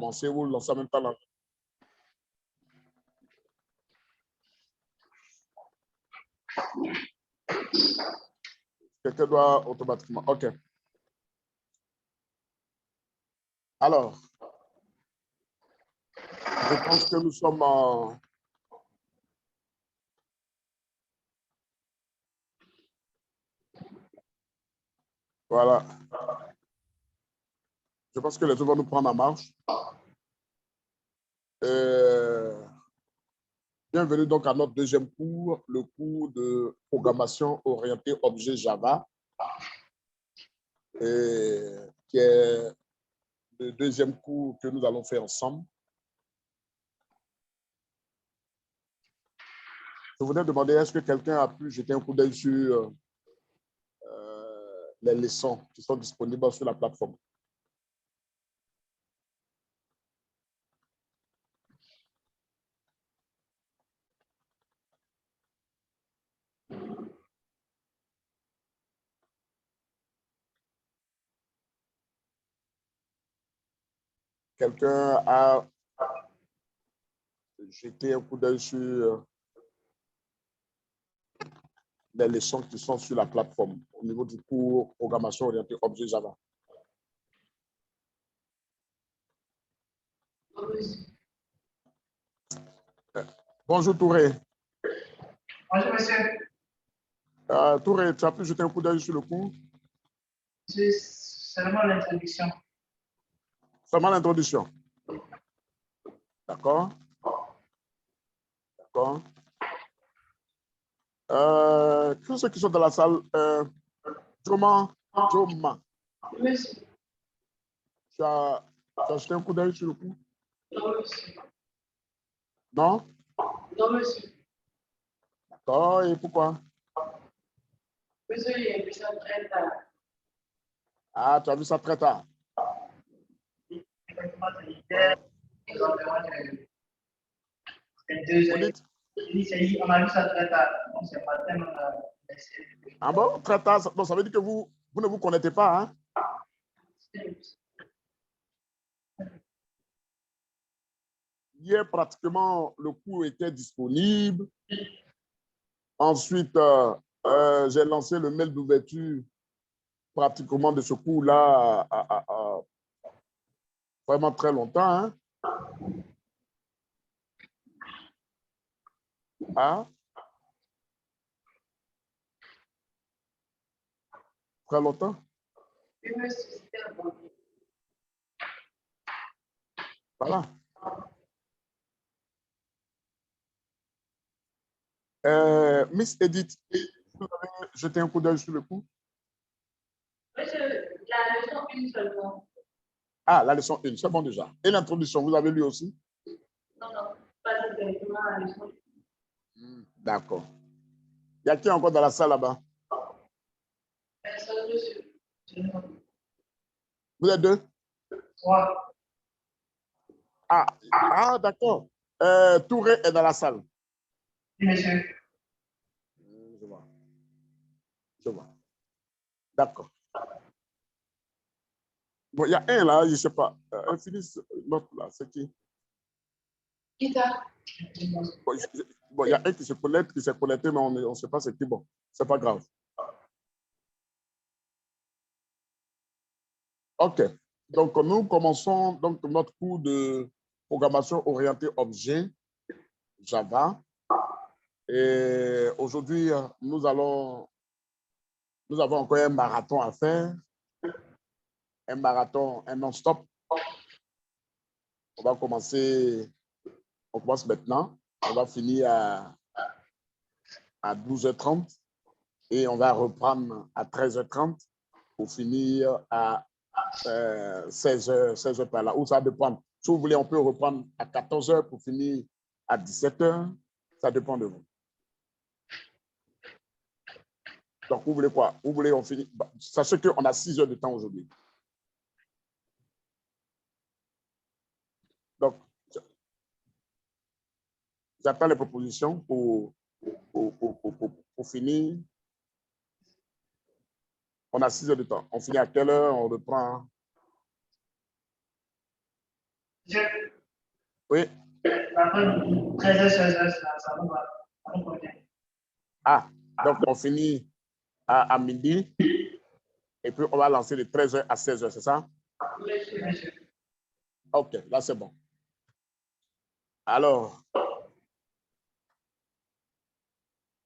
commencer, vous lancez en même temps là. Quelqu'un doit automatiquement. OK. Alors, je pense que nous sommes en... Voilà. Je pense que les autres vont nous prendre en marche. Bienvenue donc à notre deuxième cours, le cours de programmation orientée objet Java, qui est le deuxième cours que nous allons faire ensemble. Je voudrais demander, est-ce que quelqu'un a pu jeter un coup d'œil sur les leçons qui sont disponibles sur la plateforme? Quelqu'un a jeté un coup d'œil sur les leçons qui sont sur la plateforme au niveau du cours programmation orientée objet Java? Bonjour Touré. Bonjour monsieur. Touré, tu as pu jeter un coup d'œil sur le cours? C'est seulement l'introduction. Seulement l'introduction. D'accord. D'accord. Tous ceux qui sont dans la salle, Joma, Monsieur. tu as jeté un coup d'œil sur le cours? Non, monsieur. Non? Non, monsieur. D'accord, et pourquoi? Monsieur, il est déjà très tard. Ah, tu as vu ça très tard. Vous dites? On a vu ça très tard. Donc, ce matin, on a essayé. Ah bon, très tard, donc ça veut dire que vous ne vous connectez pas, hein? Hier, pratiquement, le cours était disponible. Ensuite, j'ai lancé le mail d'ouverture pratiquement de ce cours-là vraiment très longtemps. Hein? Ah, très longtemps. Voilà. Miss Edith, vous avez jeté un coup d'œil sur le cours? Monsieur, la leçon une seulement. Ah, la leçon 1, c'est bon déjà. Et l'introduction, vous avez lu aussi? Non, pas directement la leçon. D'accord. Il y a qui encore dans la salle là-bas? Personne, monsieur. Vous êtes deux? Trois. Ah, d'accord. Touré est dans la salle. Oui, monsieur. Je vois. Je vois. D'accord. Bon, il y a un là, je ne sais pas. Phyllis, l'autre là, c'est qui? Qui ça? Bon, il y a un qui s'est connecté, mais on ne sait pas c'est qui. Bon, c'est pas grave. OK. Donc, nous commençons donc notre cours de programmation orientée objet Java. Et aujourd'hui, nous avons encore un marathon à faire. Un marathon, un non-stop. On va commencer, on commence maintenant. On va finir à 12h30 et on va reprendre à 13h30 pour finir à 16h par là, où ça dépend. Si vous voulez, on peut reprendre à 14h pour finir à 17h. Ça dépend de vous. Donc, vous voulez quoi? Vous voulez on finit? Sachez qu'on a 6 heures de temps aujourd'hui. Donc, j'attends les propositions pour finir. On a 6 heures de temps. On finit à quelle heure? On reprend. Monsieur, Oui. après 13h, 16h, ça nous va. Ça nous convient. Ah, donc on finit à midi et puis on va lancer de 13h à 16h, c'est ça? Oui, monsieur. OK, là c'est bon. Alors,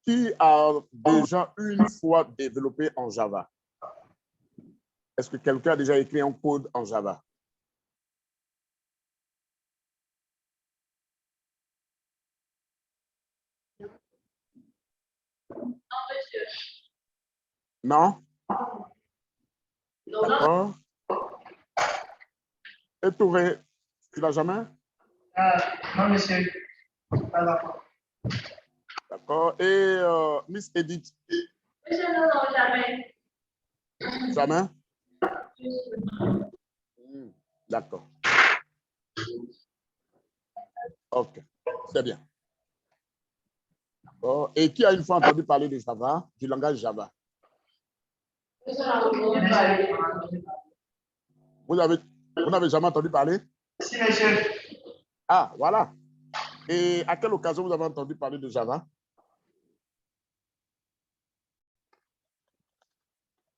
qui a déjà une fois développé en Java? Est-ce que quelqu'un a déjà écrit un code en Java? Non? D'accord. Et Touré, tu l'as jamais? Non, monsieur. Pas d'accord. D'accord. Et Miss Edith? Monsieur, non, non, jamais. Jamais? D'accord. OK. C'est bien. D'accord. Et qui a une fois entendu parler de Java, du langage Java? Vous n'avez jamais entendu parler? Si, monsieur. Ah, voilà. Et à quelle occasion vous avez entendu parler de Java?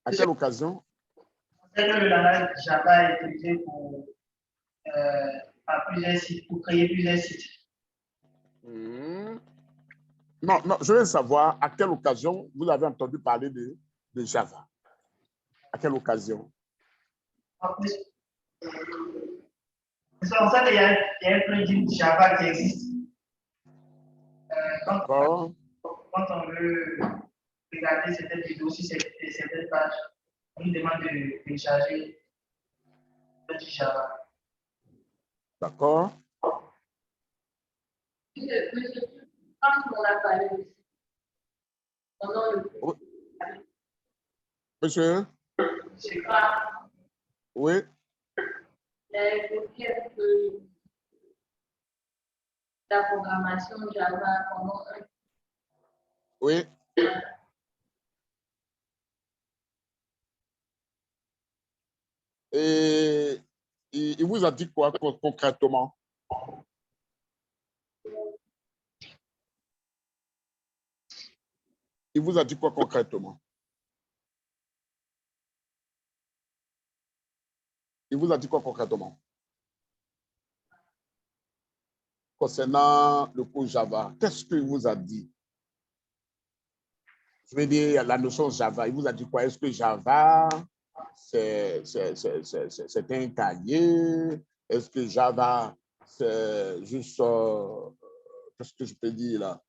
À quelle occasion? C'est que le langage Java est utilisé pour créer plusieurs sites. Non, non, je veux savoir à quelle occasion vous avez entendu parler de Java. À quelle occasion? En fait, il y a un plugin Java qui existe. D'accord. Quand on veut regarder certaines vidéos sur certaines pages, on nous demande de télécharger le Java. D'accord. Monsieur? C'est pas Oui. la programmation Java, comment Oui. Et il vous a dit quoi concrètement? Il vous a dit quoi concrètement? Il vous a dit quoi concrètement? Concernant le cours Java, qu'est-ce qu'il vous a dit? Je veux dire, la notion Java, il vous a dit quoi? Est-ce que Java, c'est un cahier? Est-ce que Java, c'est juste, qu'est-ce que je peux dire là?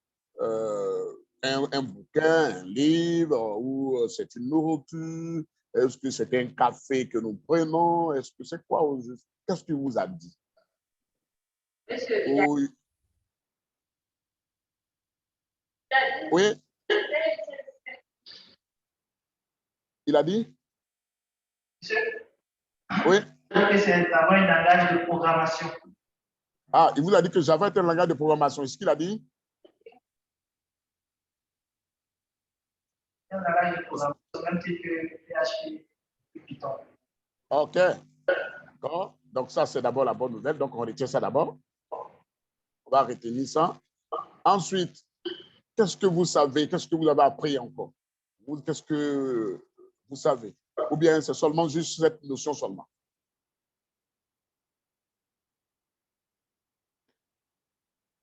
Un bouquin, un livre, ou c'est une nourriture? Est-ce que c'est un café que nous prenons? Est-ce que c'est quoi au juste? Qu'est-ce qu'il vous a dit? Oui. Oui. Il a dit? Oui. C'est d'abord un langage de programmation. Ah, il vous a dit que Java est un langage de programmation. Est-ce qu'il a dit? Un langage de programmation, même si que PHP et Python. OK. D'accord. Donc, ça, c'est d'abord la bonne nouvelle. Donc, on retient ça d'abord. On va retenir ça. Ensuite, qu'est-ce que vous savez? Qu'est-ce que vous avez appris encore? Qu'est-ce que vous savez? Ou bien c'est seulement juste cette notion seulement?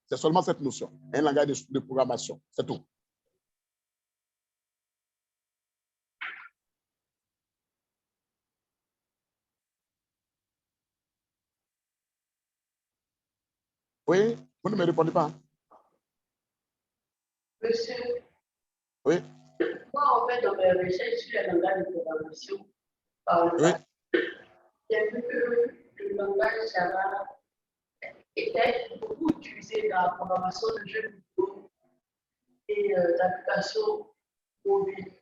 C'est seulement cette notion, un langage de programmation, c'est tout. Oui, vous ne me répondez pas. Monsieur, Oui. moi, en fait, dans mes recherches sur le langage de programmation, Oui. j'ai vu que le langage Java était beaucoup utilisé dans la programmation de jeux vidéo et d'applications mobiles.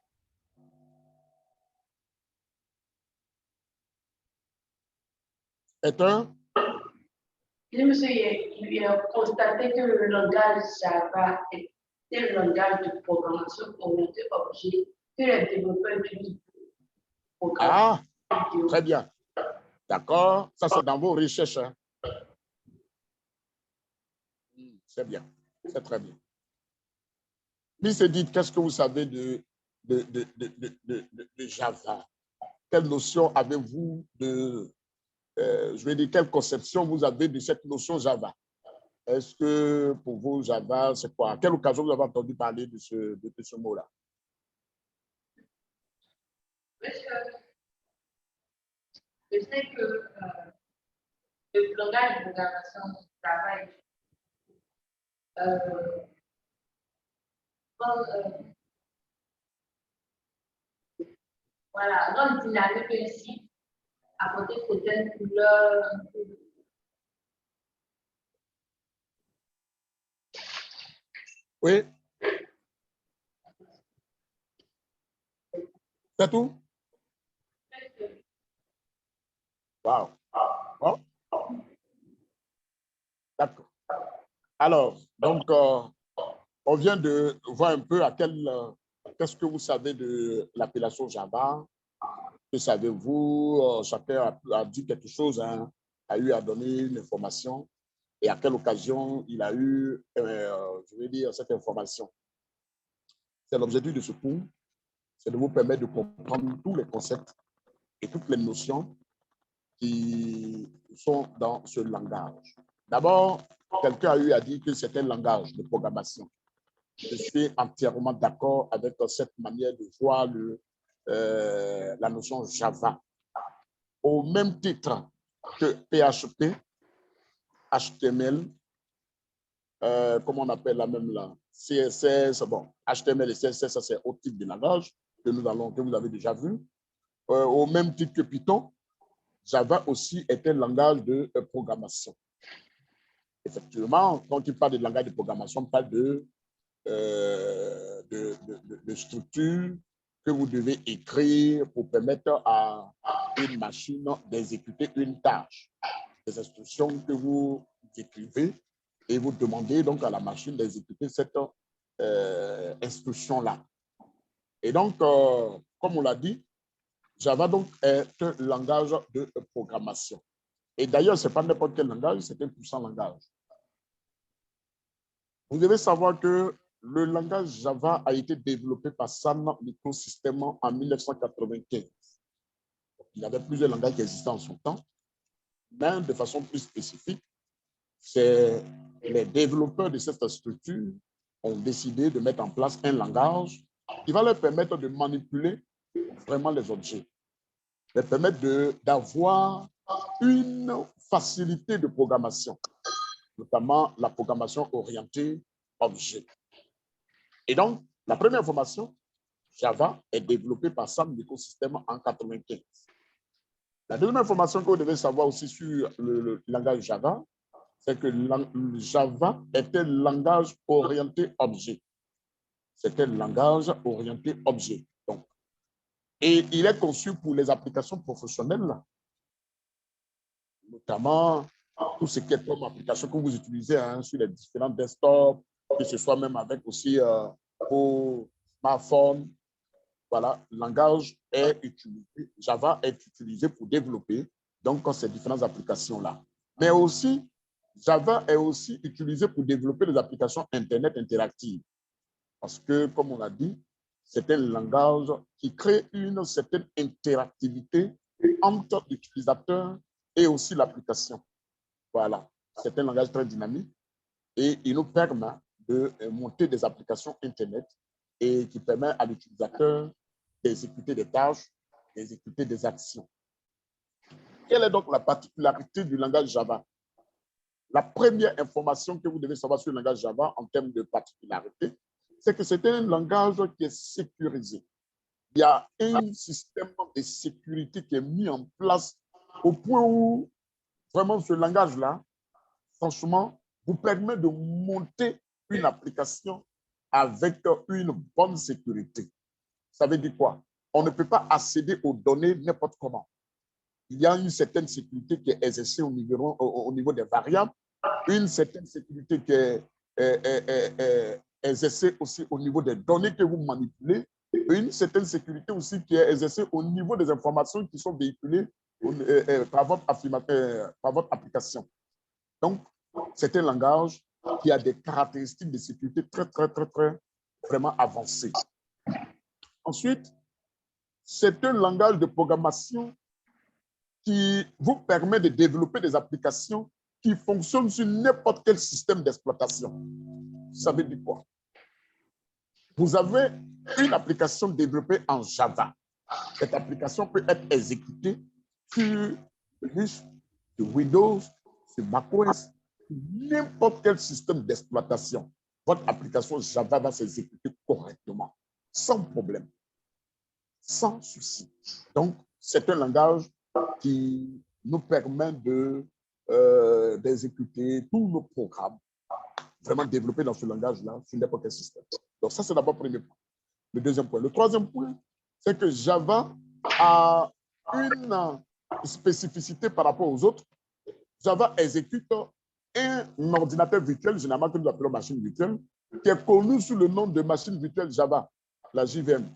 Est un? Monsieur, il a constaté que le langage Java est le langage de programmation orienté objet que les développeurs utilisent pour programmer. Ah, très bien. D'accord. Ça, c'est dans vos recherches. Hein? C'est bien, c'est très bien. Miss Edith, qu'est-ce que vous savez de Java? Quelle notion avez-vous de, je vais dire, quelle conception vous avez de cette notion Java? Est-ce que pour vous, Java, c'est quoi? À quelle occasion vous avez entendu parler de ce mot-là? Je sais que le langage de programmation Java voilà, dans le dynamique ici, apporter certaines couleurs. Oui. C'est tout? Wow. Oh. D'accord. Alors, donc, on vient de voir un peu qu'est-ce que vous savez de l'appellation Java. Que savez-vous? Chacun a dit quelque chose, hein, a eu à donner une information. Et à quelle occasion il a eu, je vais dire, cette information. C'est l'objectif de ce cours, c'est de vous permettre de comprendre tous les concepts et toutes les notions qui sont dans ce langage. D'abord, quelqu'un a eu à dire que c'est un langage de programmation. Je suis entièrement d'accord avec cette manière de voir la notion Java. Au même titre que PHP, HTML, comment on appelle la même là, CSS, bon, HTML et CSS, ça c'est autre type de langage que vous avez déjà vu. Au même titre que Python, Java aussi est un langage de programmation. Effectivement, quand il parle de langage de programmation, on parle de structure que vous devez écrire pour permettre à une machine d'exécuter une tâche. Des instructions que vous écrivez et vous demandez donc à la machine d'exécuter cette instruction-là. Et donc, comme on l'a dit, Java donc est un langage de programmation. Et d'ailleurs, ce n'est pas n'importe quel langage, c'est un puissant langage. Vous devez savoir que le langage Java a été développé par Sun Microsystems en 1995. Il y avait plusieurs langages qui existaient en son temps, mais de façon plus spécifique, c'est les développeurs de cette structure ont décidé de mettre en place un langage qui va leur permettre de manipuler vraiment les objets, leur permettre d'avoir une facilité de programmation, notamment la programmation orientée objet. Et donc, la première formation, Java, est développée par Sun Microsystems en 1995. La deuxième information que vous devez savoir aussi sur le langage Java, c'est que Java est un langage orienté objet. C'est un langage orienté objet. Donc, et il est conçu pour les applications professionnelles, notamment tout ce qui est comme application que vous utilisez hein, sur les différents desktops, que ce soit même avec aussi vos smartphones. Voilà, le langage est utilisé, Java est utilisé pour développer donc ces différentes applications-là. Mais aussi, Java est aussi utilisé pour développer des applications Internet interactives. Parce que, comme on l'a dit, c'est un langage qui crée une certaine interactivité entre l'utilisateur et aussi l'application. Voilà, c'est un langage très dynamique et il nous permet de monter des applications Internet et qui permet à l'utilisateur d'exécuter des tâches, d'exécuter des actions. Quelle est donc la particularité du langage Java? La première information que vous devez savoir sur le langage Java en termes de particularité, c'est que c'est un langage qui est sécurisé. Il y a un système de sécurité qui est mis en place au point où vraiment ce langage-là, franchement, vous permet de monter une application avec une bonne sécurité. Ça veut dire quoi? On ne peut pas accéder aux données n'importe comment. Il y a une certaine sécurité qui est exercée au niveau des variables, une certaine sécurité qui est exercée aussi au niveau des données que vous manipulez, et une certaine sécurité aussi qui est exercée au niveau des informations qui sont véhiculées par votre application. Donc, c'est un langage qui a des caractéristiques de sécurité très vraiment avancées. Ensuite, c'est un langage de programmation qui vous permet de développer des applications qui fonctionnent sur n'importe quel système d'exploitation. Ça veut dire quoi? Vous avez une application développée en Java. Cette application peut être exécutée sur Linux, sur Windows, sur macOS, n'importe quel système d'exploitation. Votre application Java va s'exécuter correctement, sans problème, sans souci. Donc, c'est un langage qui nous permet d'exécuter tous nos programmes, vraiment développés dans ce langage-là, sur n'importe quel système. Donc, ça, c'est d'abord le premier point. Le deuxième point. Le troisième point, c'est que Java a une spécificité par rapport aux autres. Java exécute un ordinateur virtuel, généralement que nous appelons machine virtuelle, qui est connu sous le nom de machine virtuelle Java, la JVM.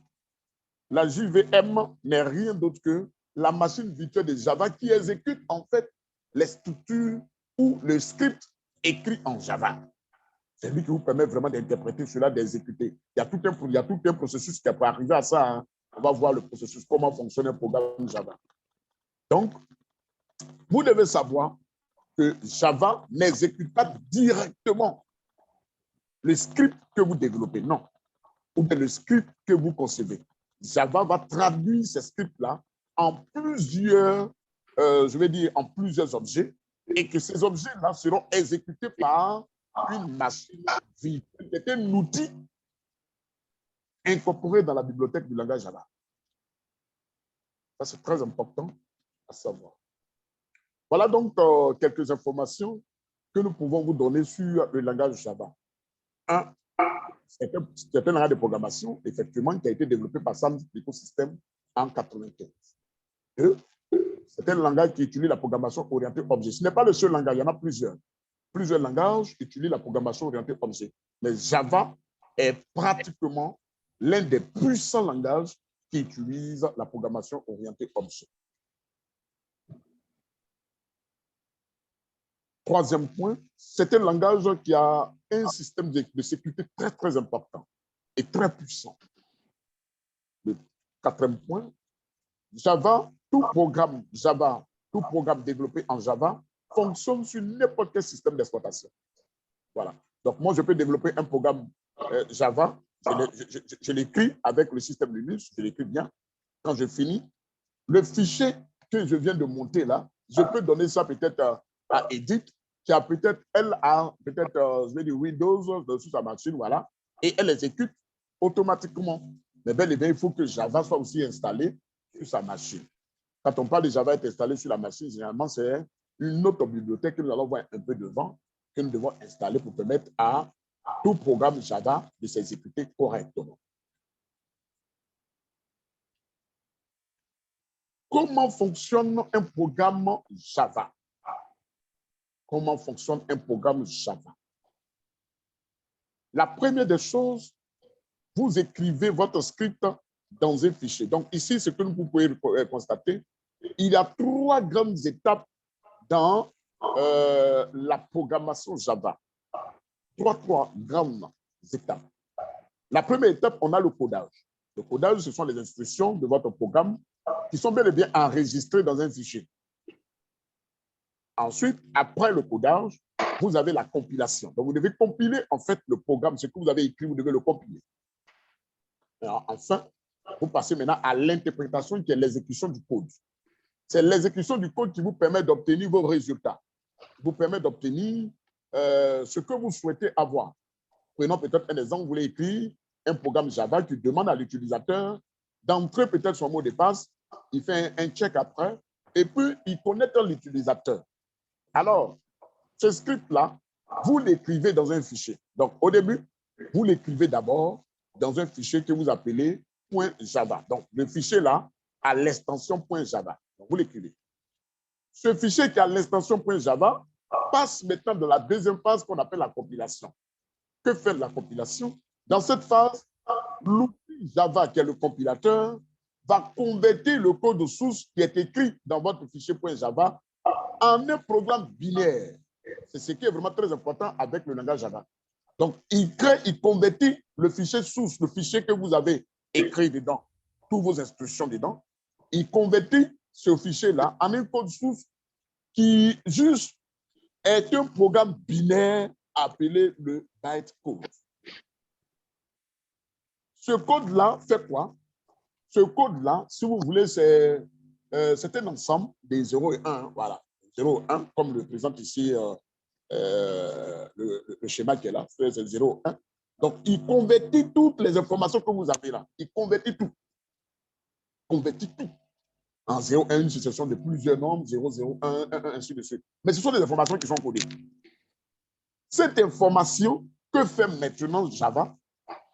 La JVM n'est rien d'autre que la machine virtuelle de Java qui exécute en fait les structures ou le script écrit en Java. C'est lui qui vous permet vraiment d'interpréter cela, d'exécuter. Il y a tout un processus qui peut arriver à ça. Hein. On va voir le processus, comment fonctionne un programme Java. Donc, vous devez savoir que Java n'exécute pas directement le script que vous développez, non. Ou bien le script que vous concevez. Java va traduire ces scripts-là en plusieurs, je vais dire, en plusieurs objets, et que ces objets-là seront exécutés par une machine virtuelle, qui est un outil incorporé dans la bibliothèque du langage Java. Ça, c'est très important à savoir. Voilà donc quelques informations que nous pouvons vous donner sur le langage Java. Un, c'est un langage de programmation, effectivement, qui a été développé par Sun Microsystems en 1995. Deux, c'est un langage qui utilise la programmation orientée objet. Ce n'est pas le seul langage, il y en a plusieurs. Plusieurs langages utilisent la programmation orientée objet. Mais Java est pratiquement l'un des puissants langages qui utilisent la programmation orientée objet. Troisième point, c'est un langage qui a un système de sécurité très important et très puissant. Le quatrième point, tout programme développé en Java fonctionne sur n'importe quel système d'exploitation. Voilà. Donc, moi, je peux développer un programme Java, je l'écris avec le système Linux, je l'écris bien. Quand je finis, le fichier que je viens de monter là, je peux donner ça peut-être à Edith, qui a peut-être, elle a peut-être, je vais dire Windows sur sa machine, voilà, et elle exécute automatiquement. Mais bel et bien, il faut que Java soit aussi installé sur sa machine. Quand on parle de Java être installé sur la machine, généralement, c'est une autre bibliothèque que nous allons voir un peu devant, que nous devons installer pour permettre à tout programme Java de s'exécuter correctement. Comment fonctionne un programme Java? Comment fonctionne un programme Java? La première des choses, vous écrivez votre script dans un fichier. Donc ici, ce que vous pouvez constater, il y a trois grandes étapes dans la programmation Java. Trois grandes étapes. La première étape, on a le codage. Le codage, ce sont les instructions de votre programme qui sont bel et bien enregistrées dans un fichier. Ensuite, après le codage, vous avez la compilation. Donc, vous devez compiler en fait le programme, ce que vous avez écrit, vous devez le compiler. Alors, enfin, vous passez maintenant à l'interprétation qui est l'exécution du code. C'est l'exécution du code qui vous permet d'obtenir vos résultats, qui vous permet d'obtenir ce que vous souhaitez avoir. Prenons peut-être un exemple, vous voulez écrire un programme Java qui demande à l'utilisateur d'entrer peut-être son mot de passe, il fait un check après, et puis il connecte l'utilisateur. Alors, ce script-là, vous l'écrivez dans un fichier. Donc, au début, vous l'écrivez d'abord dans un fichier que vous appelez .java. Donc, le fichier-là a l'extension .java. Donc, vous l'écrivez. Ce fichier qui a l'extension .java passe maintenant dans la deuxième phase qu'on appelle la compilation. Que fait la compilation? Dans cette phase, l'outil Java, qui est le compilateur, va convertir le code source qui est écrit dans votre fichier .java en un programme binaire. C'est ce qui est vraiment très important avec le langage Java. Donc, il crée, il convertit le fichier source, le fichier que vous avez écrit dedans, toutes vos instructions dedans, il convertit ce fichier-là en un code source qui juste est un programme binaire appelé le bytecode. Ce code-là fait quoi? Ce code-là, si vous voulez, c'est un ensemble des 0 et 1. Voilà, 0 et 1, comme le présente ici le schéma qui est là, c'est 0 et 1. Donc, il convertit toutes les informations que vous avez là. Il convertit tout. Convertit tout. En 0, 1, une succession de plusieurs nombres, 0, 0, 1, 1, 1, ainsi de suite. Mais ce sont des informations qui sont codées. Cette information, que fait maintenant Java?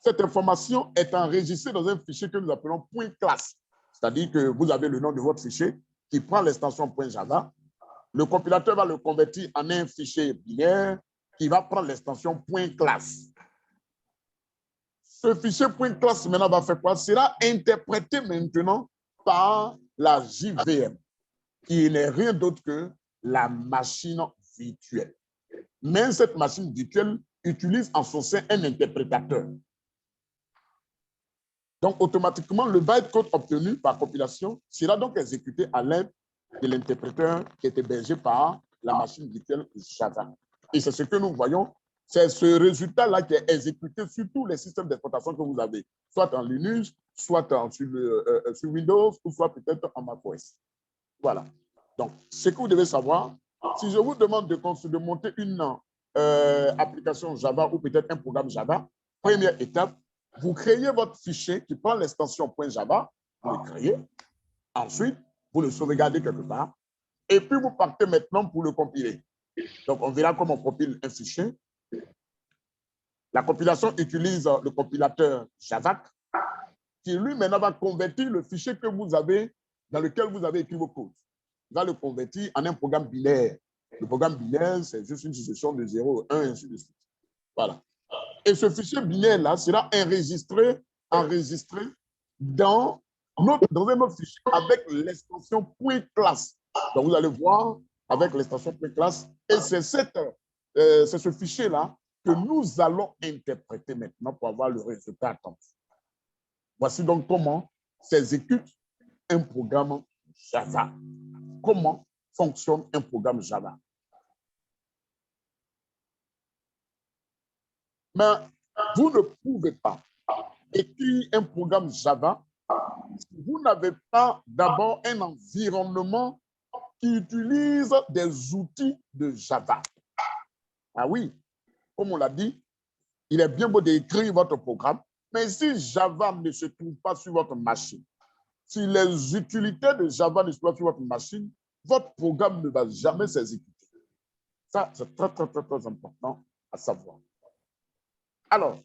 Cette information est enregistrée dans un fichier que nous appelons .class. C'est-à-dire que vous avez le nom de votre fichier qui prend l'extension .java. Le compilateur va le convertir en un fichier binaire qui va prendre l'extension .class. Ce fichier .class maintenant va faire quoi? Sera interprété maintenant par la JVM, qui n'est rien d'autre que la machine virtuelle. Mais cette machine virtuelle utilise en son sein un interprétateur. Donc, automatiquement, le bytecode obtenu par compilation sera donc exécuté à l'aide de l'interpréteur qui est hébergé par la machine virtuelle Java. Et c'est ce que nous voyons, c'est ce résultat-là qui est exécuté sur tous les systèmes d'exploitation que vous avez, soit en Linux, soit sur Windows, ou soit peut-être en macOS. Voilà. Donc, ce que vous devez savoir, si je vous demande de monter une application Java ou peut-être un programme Java, première étape, vous créez votre fichier qui prend l'extension .java, vous le créez, ensuite, vous le sauvegardez quelque part, et puis vous partez maintenant pour le compiler. Donc, on verra comment on compile un fichier. La compilation utilise le compilateur Javac, qui lui maintenant va convertir le fichier que vous avez, dans lequel vous avez écrit vos codes. Il va le convertir en un programme binaire. Le programme binaire, c'est juste une succession de 0, 1, ainsi de suite. Voilà. Et ce fichier binaire-là sera enregistré dans un autre fichier avec l'extension .class. Donc, vous allez voir avec l'extension .class. Et c'est ce fichier-là que nous allons interpréter maintenant pour avoir le résultat attendu. Voici donc comment s'exécute un programme Java. Comment fonctionne un programme Java. Mais vous ne pouvez pas écrire un programme Java si vous n'avez pas d'abord un environnement qui utilise des outils de Java. Ah oui, comme on l'a dit, il est bien beau d'écrire votre programme, mais si Java ne se trouve pas sur votre machine, si les utilités de Java ne sont pas sur votre machine, votre programme ne va jamais s'exécuter. Ça, c'est très, très, très, très important à savoir. Alors,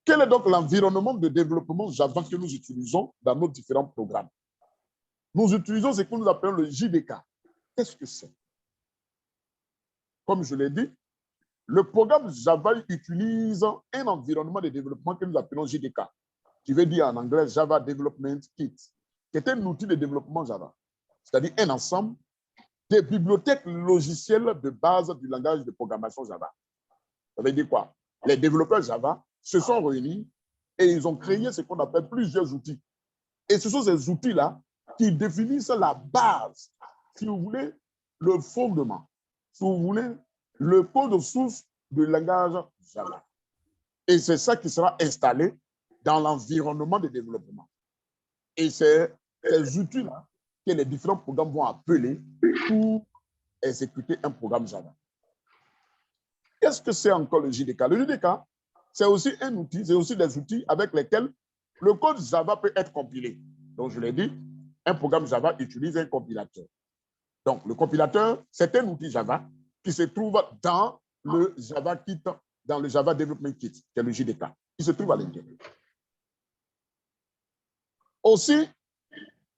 quel est donc l'environnement de développement Java que nous utilisons dans nos différents programmes? Nous utilisons ce que nous appelons le JDK. Qu'est-ce que c'est? Comme je l'ai dit, le programme Java utilise un environnement de développement que nous appelons JDK, qui veut dire en anglais Java Development Kit, qui est un outil de développement Java, c'est-à-dire un ensemble des bibliothèques logicielles de base du langage de programmation Java. Ça veut dire quoi? Les développeurs Java se sont réunis et ils ont créé ce qu'on appelle plusieurs outils. Et ce sont ces outils-là qui définissent la base, si vous voulez, le fondement, si vous voulez, le code source du langage Java. Et c'est ça qui sera installé dans l'environnement de développement. Et c'est ces outils-là que les différents programmes vont appeler pour exécuter un programme Java. Qu'est-ce que c'est encore le JDK? Le JDK, c'est aussi un outil, c'est aussi des outils avec lesquels le code Java peut être compilé. Donc, je l'ai dit, un programme Java utilise un compilateur. Donc, le compilateur, c'est un outil Java qui se trouve dans le Java Kit, dans le Java Development Kit, qui est le JDK, qui se trouve à l'intérieur. Aussi,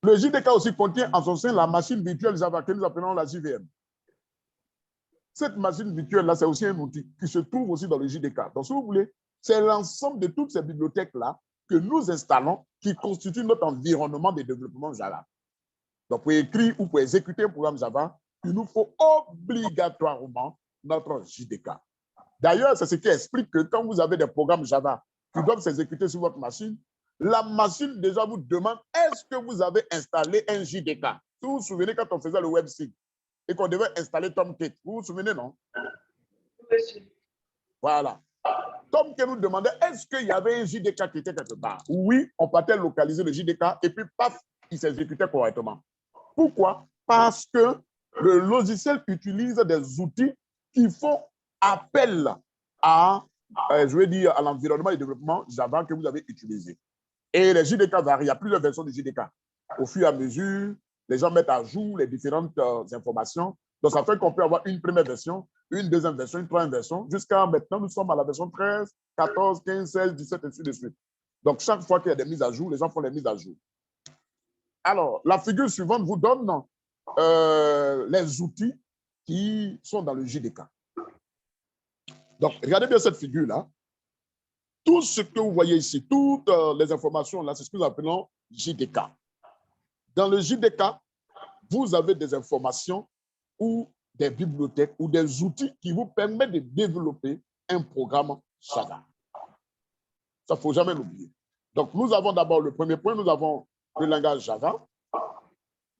le JDK aussi contient en son sein la machine virtuelle Java que nous appelons la JVM. Cette machine virtuelle-là, c'est aussi un outil qui se trouve aussi dans le JDK. Donc, si vous voulez, c'est l'ensemble de toutes ces bibliothèques-là que nous installons qui constituent notre environnement de développement Java. Donc, pour écrire ou pour exécuter un programme Java, il nous faut obligatoirement notre JDK. D'ailleurs, c'est ce qui explique que quand vous avez des programmes Java qui doivent s'exécuter sur votre machine, la machine déjà vous demande est-ce que vous avez installé un JDK. Si vous vous souvenez quand on faisait le web site et qu'on devait installer Tomcat, vous vous souvenez, non? Oui. Voilà. Tomcat nous demandait est-ce qu'il y avait un JDK qui était quelque part. Oui, on partait localiser le JDK et puis paf, il s'exécutait correctement. Pourquoi? Parce que le logiciel utilise des outils qui font appel à, je vais dire, à l'environnement de développement Java que vous avez utilisé. Et les JDK varient. Il y a plusieurs versions de JDK. Au fur et à mesure, les gens mettent à jour les différentes informations. Donc, ça fait qu'on peut avoir une première version, une deuxième version, une troisième version. Jusqu'à maintenant, nous sommes à la version 13, 14, 15, 16, 17, et ainsi de suite. Donc, chaque fois qu'il y a des mises à jour, les gens font les mises à jour. Alors, la figure suivante vous donne les outils qui sont dans le JDK. Donc, regardez bien cette figure-là. Tout ce que vous voyez ici, toutes les informations, là, c'est ce que nous appelons JDK. Dans le JDK, vous avez des informations ou des bibliothèques ou des outils qui vous permettent de développer un programme Java. Ça, il ne faut jamais l'oublier. Donc, nous avons d'abord le premier point, nous avons le langage Java,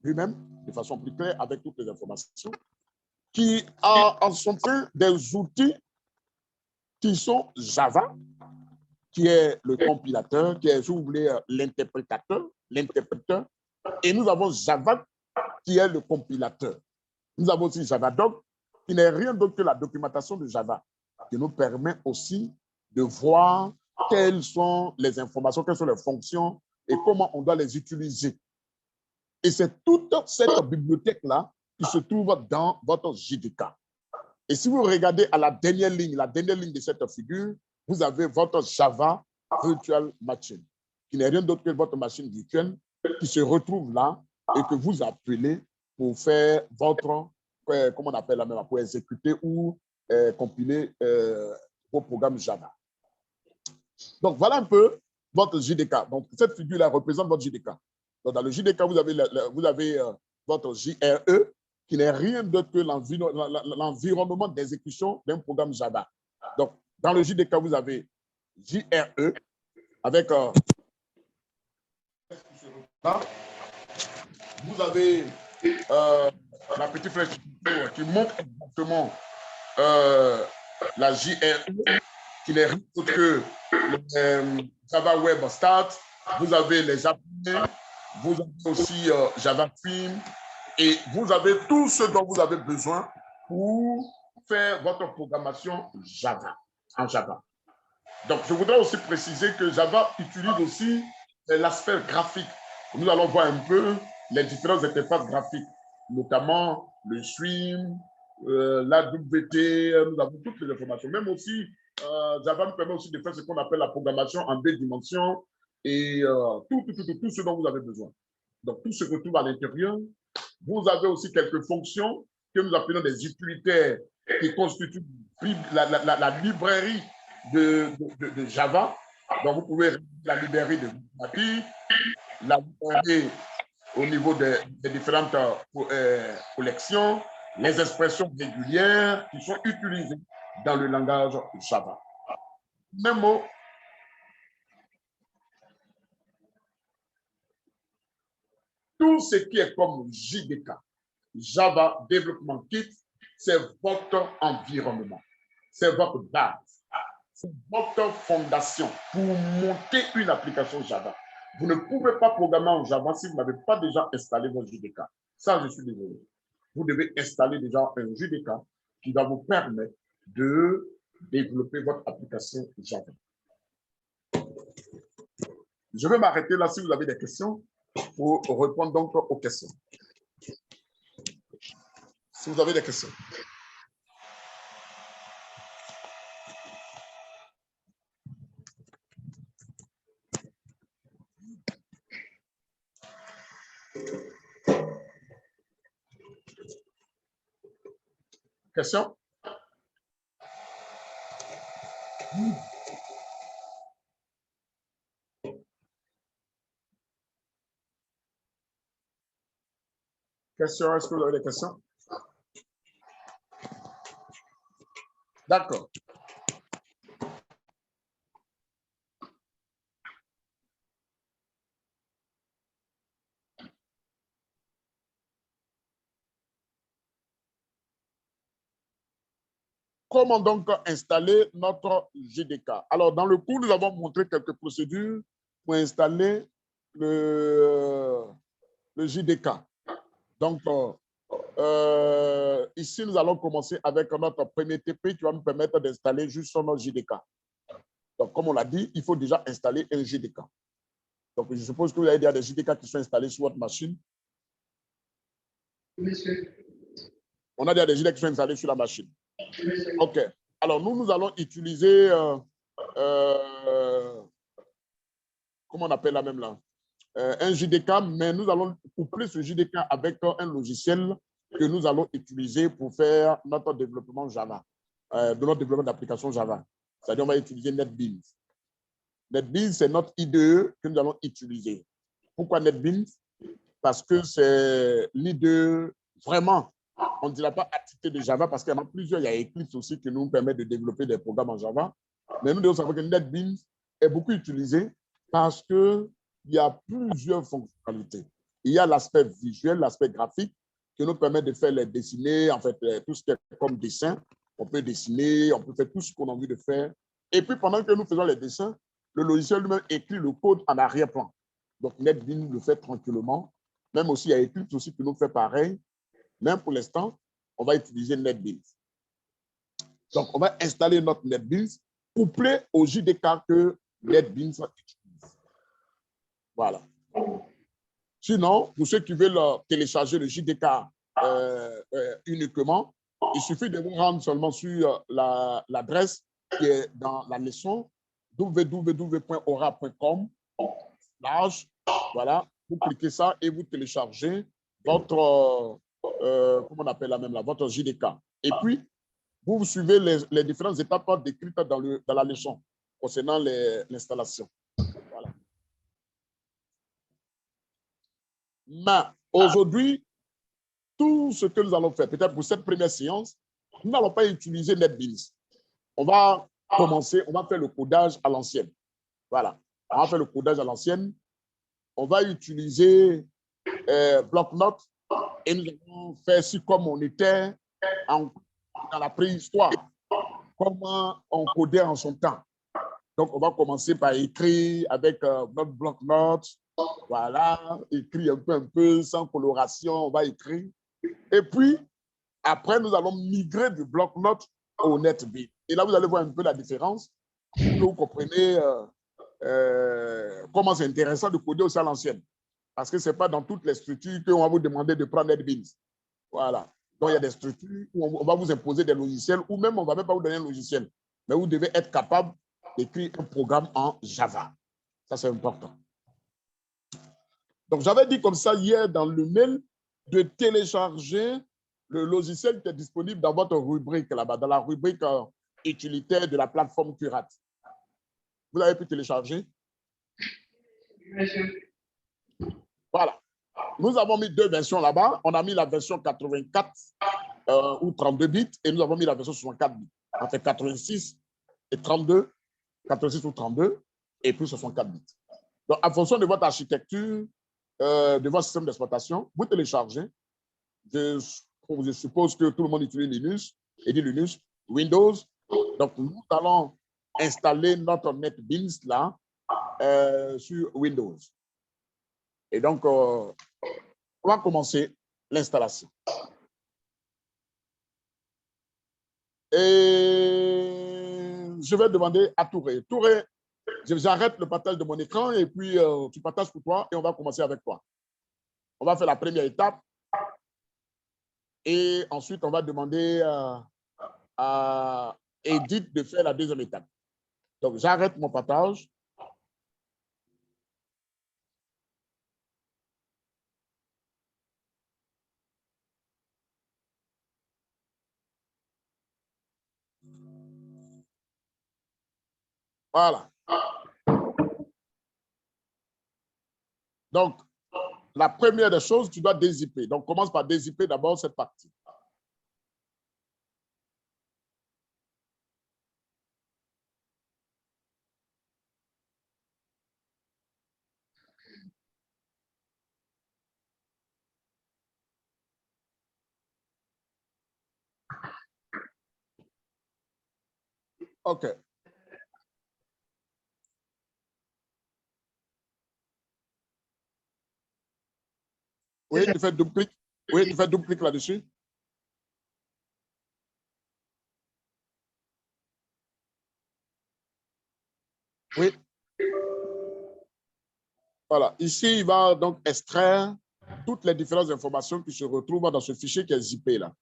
lui-même, de façon plus claire, avec toutes les informations, qui a en son sein des outils qui sont Java, qui est le compilateur, qui est, si vous voulez, l'interprétateur, et nous avons Java, qui est le compilateur. Nous avons aussi Javadoc, qui n'est rien d'autre que la documentation de Java, qui nous permet aussi de voir quelles sont les informations, quelles sont les fonctions et comment on doit les utiliser. Et c'est toute cette bibliothèque-là qui se trouve dans votre JDK. Et si vous regardez à la dernière ligne de cette figure, vous avez votre Java Virtual Machine, qui n'est rien d'autre que votre machine virtuelle qui se retrouve là et que vous appelez pour faire votre, comment on appelle la même, pour exécuter ou compiler vos programmes Java. Donc, voilà un peu votre JDK. Donc, cette figure-là représente votre JDK. Donc, dans le JDK, vous avez votre JRE, qui n'est rien d'autre que l'environnement d'exécution d'un programme Java. Donc, dans le JDK, vous avez JRE avec vous avez la petite flèche qui montre exactement la JRE, qui n'est rien d'autre que le Java Web Start. Vous avez les japonais, vous avez aussi Java Theme, et vous avez tout ce dont vous avez besoin pour faire votre programmation Java, en Java. Donc, je voudrais aussi préciser que Java utilise aussi l'aspect graphique. Nous allons voir un peu les différentes interfaces graphiques, notamment le Swim, l'AWT, nous avons toutes les informations. Même aussi, Java nous permet aussi de faire ce qu'on appelle la programmation en 2 dimensions et tout ce dont vous avez besoin. Donc, tout se retrouve à l'intérieur. Vous avez aussi quelques fonctions que nous appelons des utilitaires qui constituent la librairie de Java. Donc, vous pouvez la librairie de Bugatti, la librairie au niveau des différentes collections, les expressions régulières qui sont utilisées dans le langage Java. Même mot. Tout ce qui est comme JDK, Java Development Kit, c'est votre environnement, c'est votre base, c'est votre fondation pour monter une application Java. Vous ne pouvez pas programmer en Java si vous n'avez pas déjà installé votre JDK. Ça, je suis désolé. Vous devez installer déjà un JDK qui va vous permettre de développer votre application Java. Je vais m'arrêter là si vous avez des questions pour répondre donc aux questions. Si vous avez des questions. Question? Question, est-ce que vous avez des questions? D'accord. Comment donc installer notre JDK? Alors, dans le cours, nous avons montré quelques procédures pour installer le JDK. Donc, ici, nous allons commencer avec notre premier TP qui va nous permettre d'installer juste notre JDK. Donc, comme on l'a dit, il faut déjà installer un JDK. Donc, je suppose que vous avez déjà des JDK qui sont installés sur votre machine. Monsieur. On a déjà des JDK qui sont installés sur la machine. Monsieur. OK. Alors, nous allons utiliser, comment on appelle la même là? Un JDK, mais nous allons coupler ce JDK avec un logiciel que nous allons utiliser pour faire notre développement Java, de notre développement d'application Java. C'est-à-dire, on va utiliser NetBeans. NetBeans, c'est notre IDE que nous allons utiliser. Pourquoi NetBeans? Parce que c'est l'IDE vraiment, on ne dira pas attité de Java parce qu'il y en a plusieurs. Il y a Eclipse aussi qui nous permet de développer des programmes en Java. Mais nous devons savoir que NetBeans est beaucoup utilisé parce qu'il y a plusieurs fonctionnalités. Il y a l'aspect visuel, l'aspect graphique qui nous permet de faire les dessiner, en fait, tout ce qui est comme dessin. On peut dessiner, on peut faire tout ce qu'on a envie de faire. Et puis, pendant que nous faisons les dessins, le logiciel lui-même écrit le code en arrière-plan. Donc, NetBeans le fait tranquillement. Même aussi, il y a Eclipse aussi qui nous fait pareil. Même pour l'instant, on va utiliser NetBeans. Donc, on va installer notre NetBeans couplé au JDK que NetBeans utilise. Voilà. Sinon, pour ceux qui veulent télécharger le JDK uniquement, il suffit de vous rendre seulement sur l'adresse qui est dans la leçon www.aura.com. Voilà, vous cliquez ça et vous téléchargez votre, comment on appelle la même là, votre JDK. Et puis, vous suivez les différentes étapes décrites dans la leçon concernant l'installation. Voilà. Mais aujourd'hui, tout ce que nous allons faire, peut-être pour cette première séance, nous n'allons pas utiliser NetBeans. On va commencer, on va faire le codage à l'ancienne. Voilà, on va faire le codage à l'ancienne. On va utiliser bloc-notes et nous allons faire ci comme on était dans la préhistoire, comment on codait en son temps. Donc, on va commencer par écrire avec notre bloc-notes. Voilà, écrire un peu, sans coloration, on va écrire. Et puis, après, nous allons migrer du bloc-notes au NetBeans. Et là, vous allez voir un peu la différence. Vous comprenez comment c'est intéressant de coder aussi à l'ancienne. Parce que ce n'est pas dans toutes les structures qu'on va vous demander de prendre NetBeans. Voilà. Donc, il y a des structures où on va vous imposer des logiciels ou même on ne va même pas vous donner un logiciel. Mais vous devez être capable d'écrire un programme en Java. Ça, c'est important. Donc, j'avais dit comme ça hier dans le mail de télécharger le logiciel qui est disponible dans votre rubrique là-bas, dans la rubrique utilitaire de la plateforme Curate. Vous avez pu télécharger? Monsieur. Voilà. Nous avons mis deux versions là-bas. On a mis la version 84 ou 32 bits et nous avons mis la version 64 bits. On fait 86 et 32, 86 ou 32 et puis 64 bits. Donc, en fonction de votre architecture, de votre système d'exploitation, vous téléchargez. Je suppose que tout le monde utilise Linux, et dit Linux, Windows. Donc, nous allons installer notre NetBeans là sur Windows. Et donc, on va commencer l'installation. Et je vais demander à Touré. Touré, j'arrête le partage de mon écran et puis tu partages pour toi et on va commencer avec toi. On va faire la première étape et ensuite on va demander à Edith de faire la deuxième étape. Donc, j'arrête mon partage. Voilà. Donc, la première des choses, tu dois dézipper. Donc, commence par dézipper d'abord cette partie. OK. Oui, tu fais double-clic. Oui, tu fais double-clic là-dessus. Oui. Voilà. Ici, il va donc extraire toutes les différentes informations qui se retrouvent dans ce fichier qui est zippé là.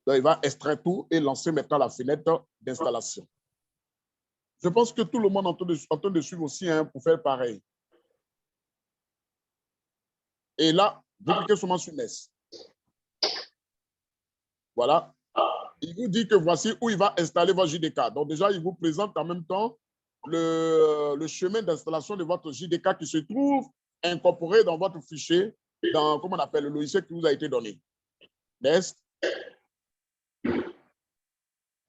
Donc, il va extraire tout et lancer maintenant la fenêtre d'installation. Je pense que tout le monde est en train de suivre aussi hein, pour faire pareil. Et là, vous cliquez seulement sur Next. Voilà. Il vous dit que voici où il va installer votre JDK. Donc déjà, il vous présente en même temps le chemin d'installation de votre JDK qui se trouve incorporé dans votre fichier, dans, comment on appelle, le logiciel qui vous a été donné. Next.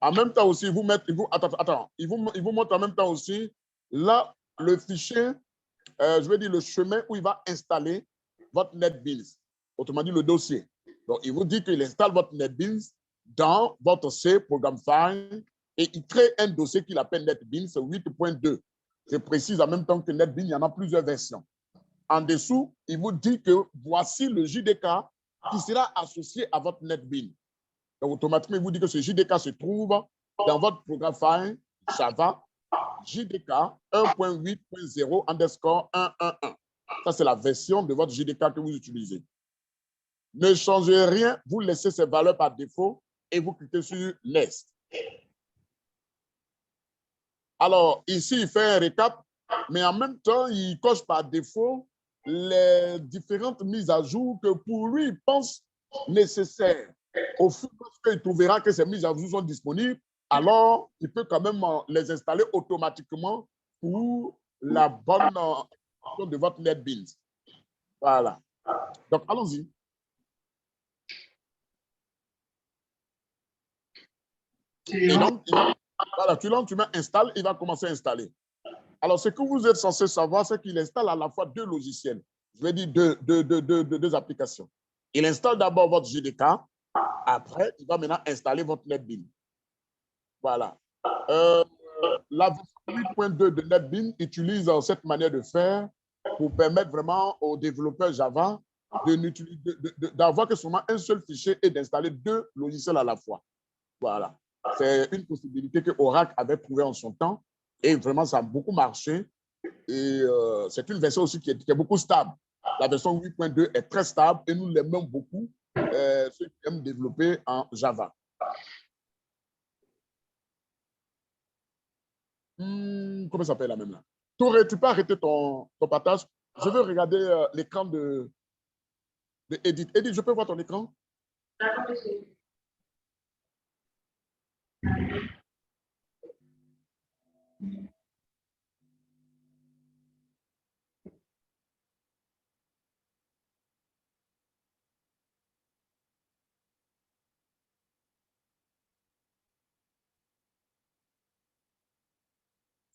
En même temps aussi, il vous montre en même temps aussi, là, le fichier, je veux dire le chemin où il va installer votre NetBeans. Autrement dit, le dossier. Donc, il vous dit qu'il installe votre NetBeans dans votre C, Program File, et il crée un dossier qu'il appelle NetBeans 8.2. Je précise en même temps que NetBeans, il y en a plusieurs versions. En dessous, il vous dit que voici le JDK qui sera associé à votre NetBeans. Donc, automatiquement, il vous dit que ce JDK se trouve dans votre Program File Java JDK 1.8.0 underscore 111. Ça, c'est la version de votre JDK que vous utilisez. Ne changez rien, vous laissez ces valeurs par défaut et vous cliquez sur Next. Alors, ici, il fait un récap, mais en même temps, il coche par défaut les différentes mises à jour que pour lui, il pense nécessaires. Au fur et à mesure qu'il trouvera que ces mises à jour sont disponibles, alors il peut quand même les installer automatiquement pour la bonne fonction de votre NetBeans. Voilà. Donc, allons-y. Et donc, voilà, tu mets installe, il va commencer à installer. Alors, ce que vous êtes censé savoir, c'est qu'il installe à la fois deux logiciels. Je vais dire deux applications. Il installe d'abord votre JDK. Après, il va maintenant installer votre NetBeans. Voilà. La version 8.2 de NetBeans utilise cette manière de faire pour permettre vraiment aux développeurs Java d'avoir que seulement un seul fichier et d'installer deux logiciels à la fois. Voilà. C'est une possibilité que Oracle avait trouvée en son temps et vraiment, ça a beaucoup marché. Et c'est une version aussi qui est beaucoup stable. La version 8.2 est très stable et nous l'aimons beaucoup, ceux qui aiment développer en Java. Comment ça s'appelle la même là? Tu peux arrêter ton partage. Je veux regarder l'écran de Edith. Edith, je peux voir ton écran?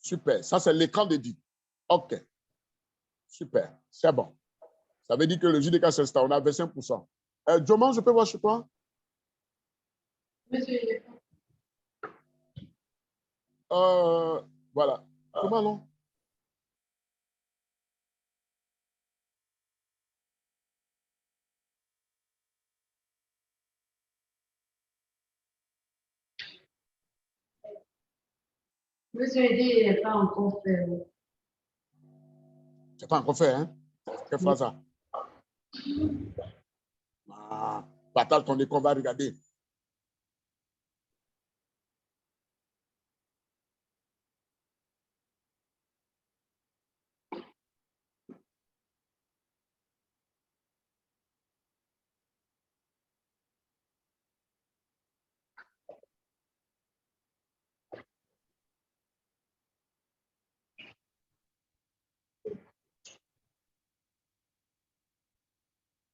Super. Ça, c'est l'écran d'Edith. OK. Super. C'est bon. Ça veut dire que le JDK s'installe. On a 25%. Joman, je peux voir chez toi? Voilà. Comment non? Monsieur Eddy n'est pas encore fait. C'est pas encore fait, hein? Quelle phrase ça? Ah, partage ton écran, on va regarder.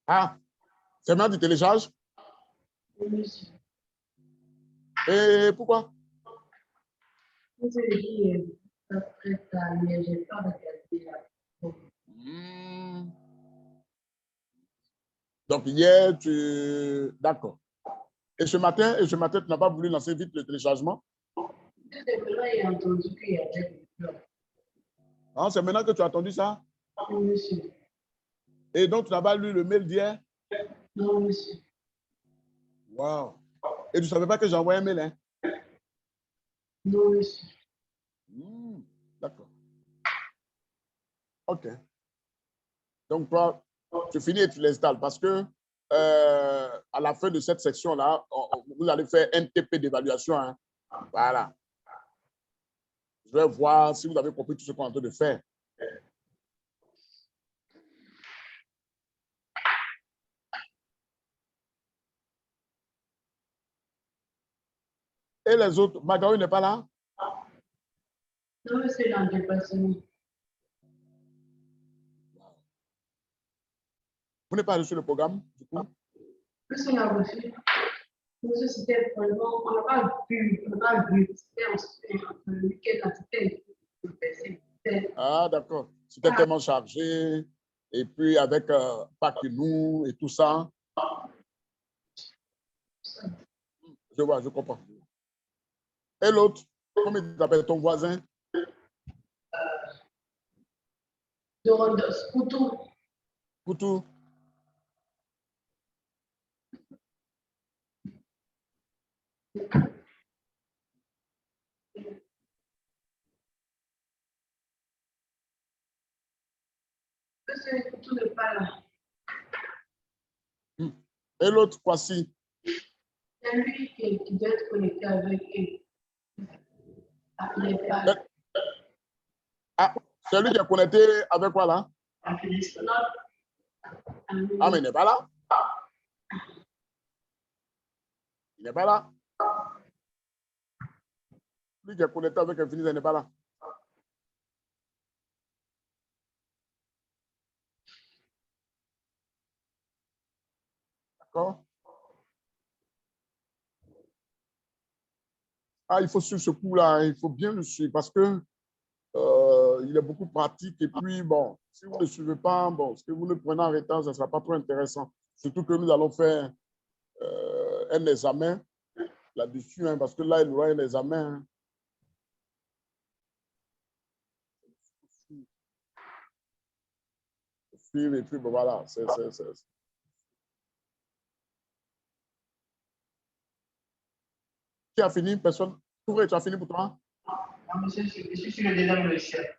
Ah, c'est maintenant du télécharge? Monsieur. Et pourquoi? Monsieur Eddy est pas prêt à mais j'ai pas regardé là. Donc, hier, D'accord. Et ce matin, tu n'as pas voulu lancer vite le téléchargement? C'est maintenant j'ai entendu qu'il y avait des plans. Ah, c'est maintenant que tu as entendu ça? Oui, monsieur. Et donc, tu n'as pas lu le mail d'hier? Non, monsieur. Wow. Et tu ne savais pas que j'ai envoyé un mail, hein? Non, monsieur. D'accord. OK. Donc, toi, tu finis et tu l'installes parce que à la fin de cette section-là, vous allez faire un TP d'évaluation. Hein? Voilà. Je vais voir si vous avez compris tout ce qu'on est en train de faire. Et les autres, Marguerite n'est pas là? Non, monsieur, dans le déplacement. Vous n'avez pas reçu le programme, du coup? Plus on a reçu, monsieur, c'était vraiment, on n'a pas vu, c'était le week-end, c'était. Ah, d'accord. C'était tellement chargé. Et puis, avec pas que nous et tout ça. Je vois, je comprends. Et l'autre, comment il s'appelle ton voisin? Dorondos, Poutou. Poutou. Monsieur Poutou n'est pas là. Et l'autre, voici. C'est lui qui doit être connecté avec eux. Ah, il n'est pas là. Ah, c'est lui qui est connecté avec quoi là? Ah, mais il n'est pas là. Il n'est pas là. Lui qui est connecté avec Infinity, il n'est pas là. D'accord? Ah, il faut suivre ce coup-là, il faut bien le suivre parce que il est beaucoup pratique. Et puis, bon, si vous ne le suivez pas, bon, ce que vous le prenez en retard, ça ne sera pas trop intéressant. Surtout que nous allons faire un examen là-dessus, hein, parce que là, il y aura un examen. Hein. Suivre et puis, bon, voilà. Qui a fini? Personne? Touré, tu as fini pour toi? Non, monsieur, je suis sur le deuxième logiciel.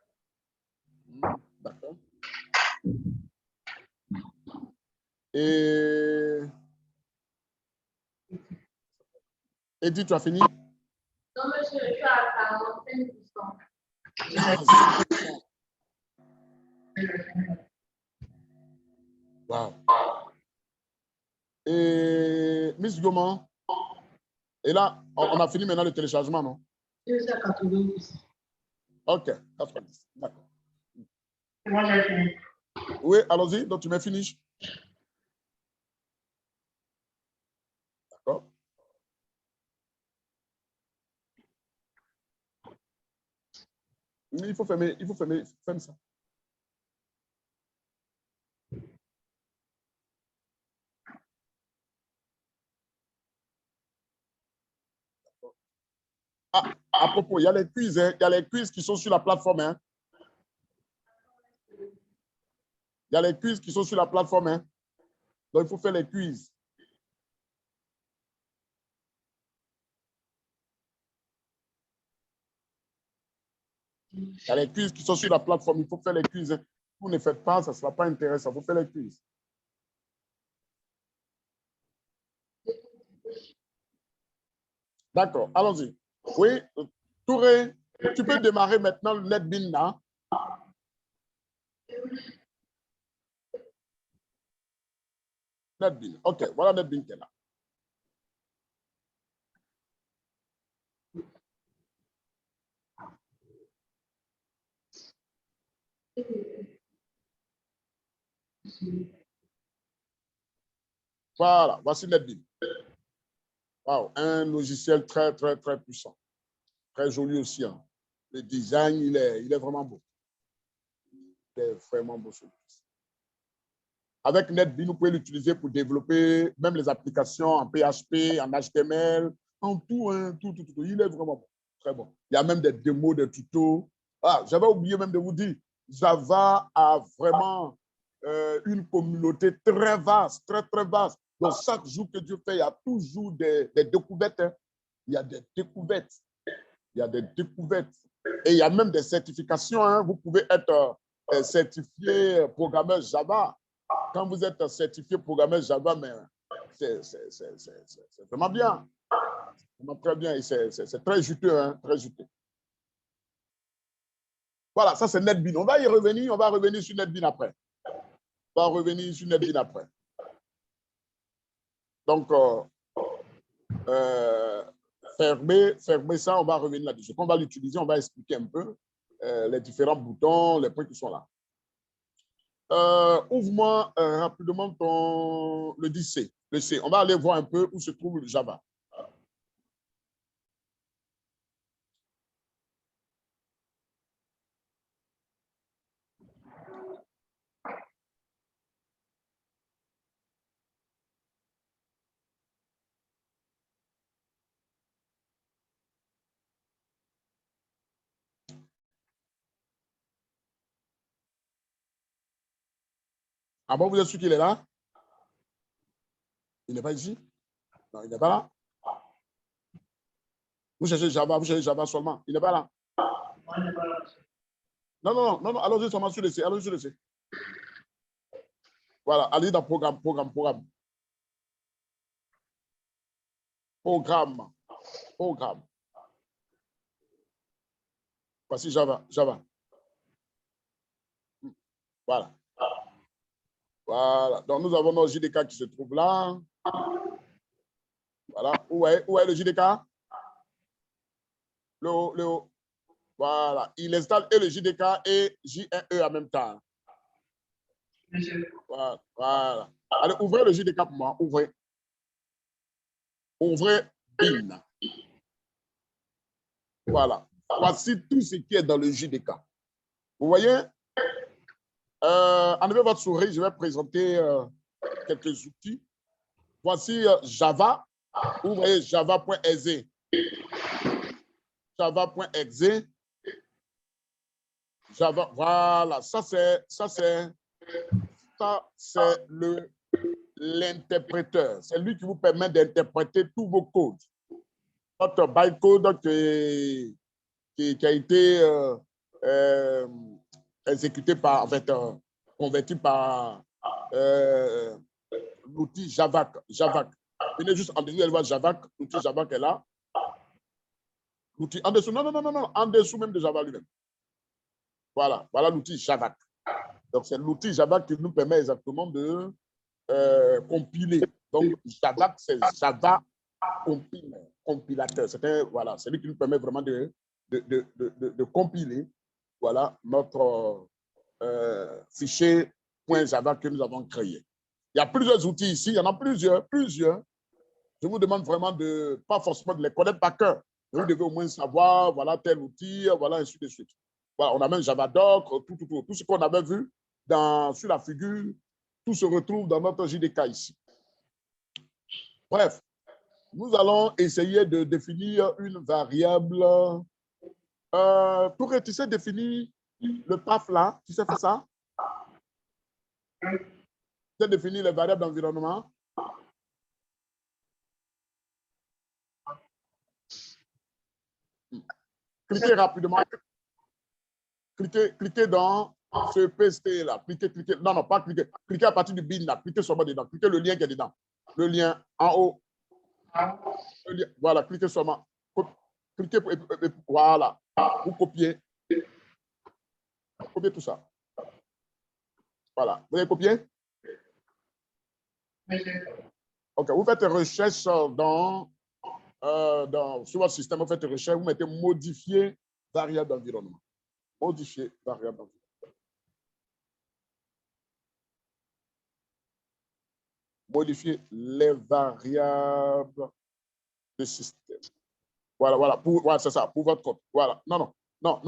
D'accord. Et Edith, tu as fini? Non, monsieur, je suis à 45%. Wow. Et Miss Goman, et là, on a fini maintenant le téléchargement, non? Je suis à 80%. OK, 90. D'accord. Moi, j'ai fini. Oui, allons-y. Donc, tu mets finish. D'accord. Il faut fermer ça. Ah, à propos, il y a les quiz, hein. Il y a les quiz qui sont sur la plateforme. Hein. Il y a les quiz qui sont sur la plateforme. Hein. Donc, il faut faire les quiz. Il y a les quiz qui sont sur la plateforme. Il faut faire les quiz. Hein. Vous ne faites pas, ça ne sera pas intéressant. Il faut faire les quiz. D'accord, allons-y. Oui, Touré, tu peux démarrer maintenant le NetBeans là. NetBeans, OK, voilà NetBeans qui est là. Voilà, voici NetBeans. Wow, un logiciel très, très, très puissant. Très joli aussi. Hein. Le design, il est vraiment beau. Il est vraiment beau. Avec NetBeans, vous pouvez l'utiliser pour développer même les applications en PHP, en HTML, en tout, hein, tout. Il est vraiment bon. Très bon. Il y a même des démos, des tutos. Ah, j'avais oublié même de vous dire, Java a vraiment une communauté très vaste, très, très vaste. Donc, chaque jour que Dieu fait, il y a toujours des découvertes. Hein. Il y a des découvertes. Il y a des découvertes. Et il y a même des certifications. Hein. Vous pouvez être certifié programmeur Java. Quand vous êtes certifié programmeur Java, mais c'est vraiment bien. Vraiment très bien. C'est très juteux. Hein, très juteux. Voilà, ça c'est NetBeans. On va y revenir. On va revenir sur NetBeans après. On va revenir sur NetBeans après. Donc, fermer ça, on va revenir là-dessus. On va l'utiliser, on va expliquer un peu les différents boutons, les points qui sont là. Ouvre-moi rapidement le 10C. Le C. On va aller voir un peu où se trouve le Java. Ah bon, vous êtes sûr qu'il est là? Il n'est pas ici? Non, il n'est pas là. Vous cherchez Java seulement. Il n'est pas là. Non, allons-y seulement sur le C. Allons-y sur le C. Voilà, allez dans programme. Voici Java. Voilà. Voilà. Donc, nous avons nos JDK qui se trouvent là. Voilà. Où est le JDK? Le haut. Voilà. Il installe et le JDK et JNE en même temps. Voilà. Allez, ouvrez le JDK pour moi. Ouvrez BIN. Voilà. Voici tout ce qui est dans le JDK. Vous voyez? Enlevez votre souris. Je vais présenter quelques outils. Voici Java. Ouvrez java.exe. Java.exe. Java, voilà, ça c'est l'interpréteur. C'est lui qui vous permet d'interpréter tous vos codes. Notre bytecode qui a été exécuté par, en fait, converti par l'outil Javac. Venez juste en dessous, elle voit Javac, l'outil Javac est là. L'outil en dessous, non, en dessous même de Java lui-même. Voilà l'outil Javac. Donc, c'est l'outil Javac qui nous permet exactement de compiler. Donc, Javac, c'est Java compilateur. C'est lui qui nous permet vraiment de compiler notre fichier .java que nous avons créé. Il y a plusieurs outils ici, il y en a plusieurs. Je vous demande vraiment pas forcément de les connaître par cœur. Vous devez au moins savoir, voilà tel outil, voilà, ainsi de suite. Voilà, on a même Javadoc, tout ce qu'on avait vu sur la figure, tout se retrouve dans notre JDK ici. Bref, nous allons essayer de définir une variable. Touré, tu sais définir le PAF là? Tu sais faire ça? Tu sais définir les variables d'environnement? Cliquez rapidement. Cliquez dans ce PST là. Cliquez. Non, pas cliquez. Cliquez à partir du bin là. Cliquez seulement dedans. Cliquez le lien qui est dedans. Le lien en haut. Voilà, cliquez seulement. Cliquez, voilà. Vous copiez. Copiez tout ça. Voilà. Vous avez copié? OK. Vous faites recherche sur votre système, vous faites recherche, vous mettez modifier variable d'environnement. Modifier variable d'environnement. Modifier les variables de système. Voilà, c'est ça, pour votre code. Voilà, non. Bon,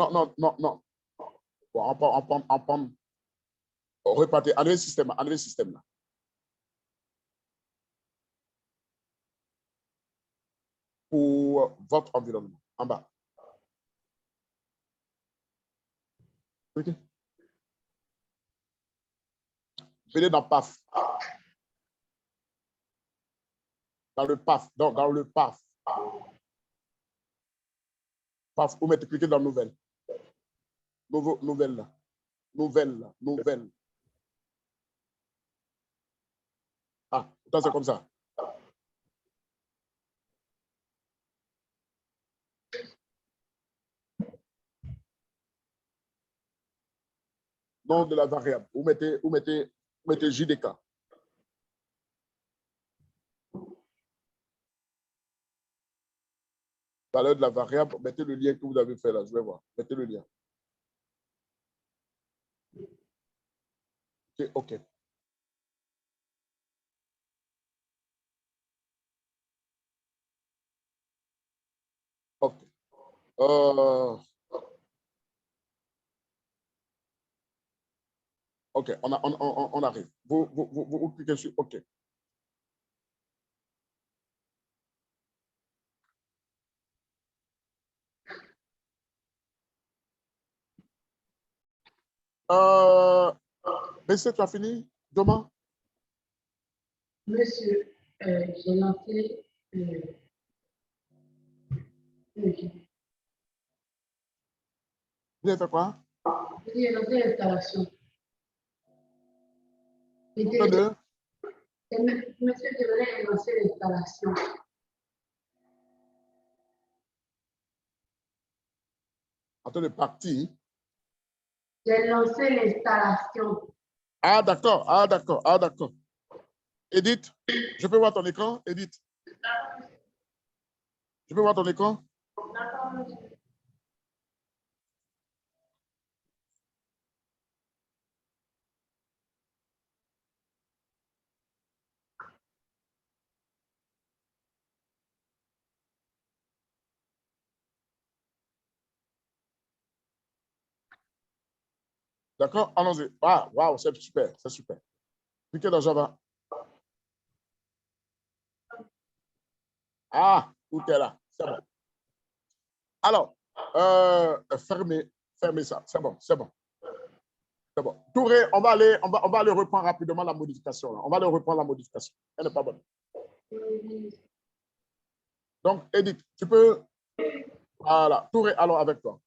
repartez, enlevez le système là. Pour votre environnement, en bas. Cliquez. Venez dans PAF. Dans le PAF. Dans le PAF. PAF, vous mettez, cliquez dans Nouvelle. Nouvelle. Nouvelle. Nouvelle. Ah, c'est comme ça. Nom de la variable. Vous mettez JDK. Valeur de la variable, mettez le lien que vous avez fait là. Je vais voir. Mettez le lien. OK. OK. OK, on arrive. Vous cliquez sur OK. Monsieur, tu as fini? Demain? Monsieur, j'ai lancé Vous avez fait quoi? j'ai lancé l'installation. Monsieur, je voulais lancer l'installation. Attends de partir. J'ai lancé l'installation. Ah, d'accord. Ah, d'accord. Ah, d'accord. Edith, je peux voir ton écran? Edith. Je peux voir ton écran? D'accord? Allons-y. Ah, waouh, c'est super. C'est super. Cliquez dans Java. Ah, tout est là. C'est bon. Alors, fermez ça. C'est bon, c'est bon. C'est bon. Touré, on va aller reprendre rapidement la modification. Là. On va aller reprendre la modification. Elle n'est pas bonne. Donc, Edith, tu peux. Voilà. Touré, allons avec toi.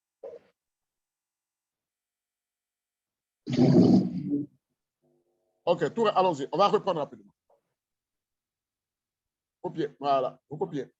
OK, Touré, allons-y. On va reprendre rapidement. Copier. Voilà. Vous copiez.